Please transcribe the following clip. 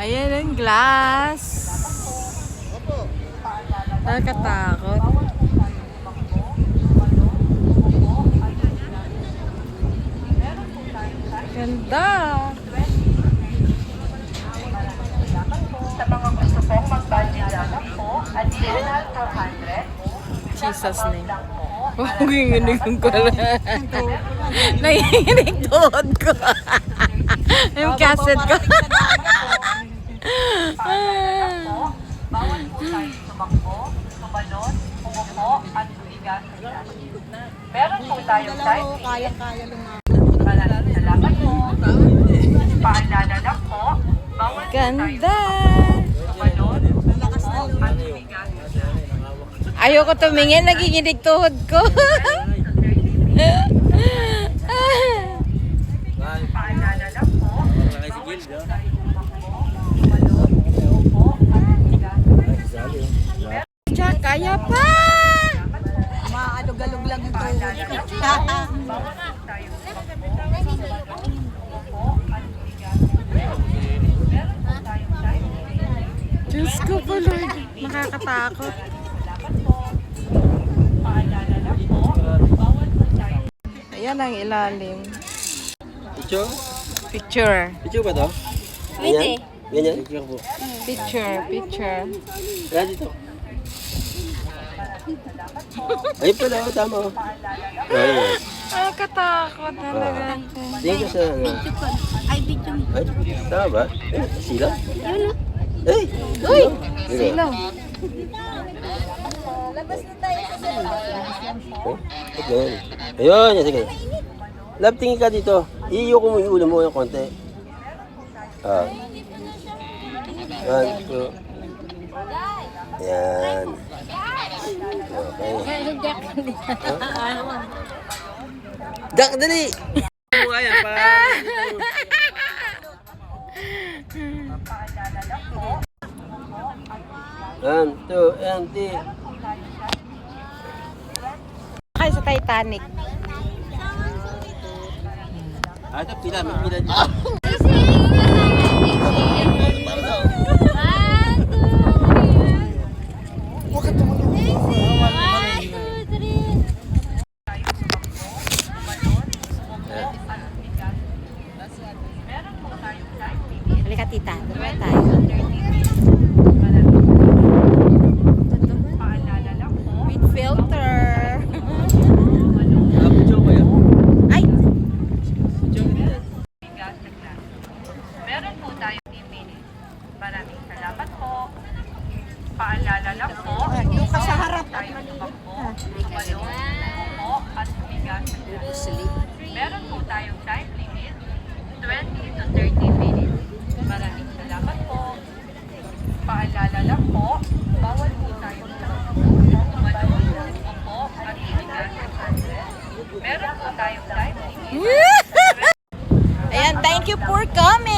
Ayan ang glass. Nakakatakot. Ganda. Sa mga gusto pong mag-budget lamang po, additional 400. Jesus name. Huwag yung ko lang. Nanginginig tuhod ko. Yung cassette ko. Bawal po tayo tumakbo, tumalon, umupo, at tumigas. Meron po tayong time limit. Maraming salamat po. Paalala lang po, bawal po tayo Ganda. tumalon, umupo, at tumigas. Ayoko tumingin, naginginig tuhod ko. Paalala lang po, bawal po tayo tumakbo, tumalon, umupo, at tumigas. Jack, kaya pa. Maalog-alog lang yung tuhod ko. Diyos ko po, Lord. Nakakatakot. Ayan ang ilalim. Picture? Picture. Picture ba to? Ganyan? Ganyan? Picture po. Picture. Picture. Kaya dito. Ayun pala, tama. Ayun. Nakakatakot talaga. Tingin ka sa ano? Ay, video mo. Ay, tama ba? Eh, sila? Yun Eh! Uy! Sila. Sila. Labas na tayo sa salon. Eh, ganyan. Ayun, yan, sige. Love, tingin ka dito. Iyo ko mo yung ulo mo yung konti. Ah. 1, 2. Yan. Okay. Jack, dali! Ano kaya pa? One, two, and three. Kaya sa Titanic. Ah, ito pila, may pila dito. Halika, tita. Dalawa tayo. With filter. Ah, picture ko yan. Ay! Meron po tayong 10 minutes. Maraming salamat po. Paalala lang po, Yung ka sa harap. tayo tumakbo, tumalon, umupo, at tumigas. Meron po tayong time limit, 20 to 30 minutes. Maraming salamat po. Paalala lang po, bawal po tayong tumakbo, tumalon, umupo, at tumigas. Meron po tayong time limit. Ayan, thank you for coming.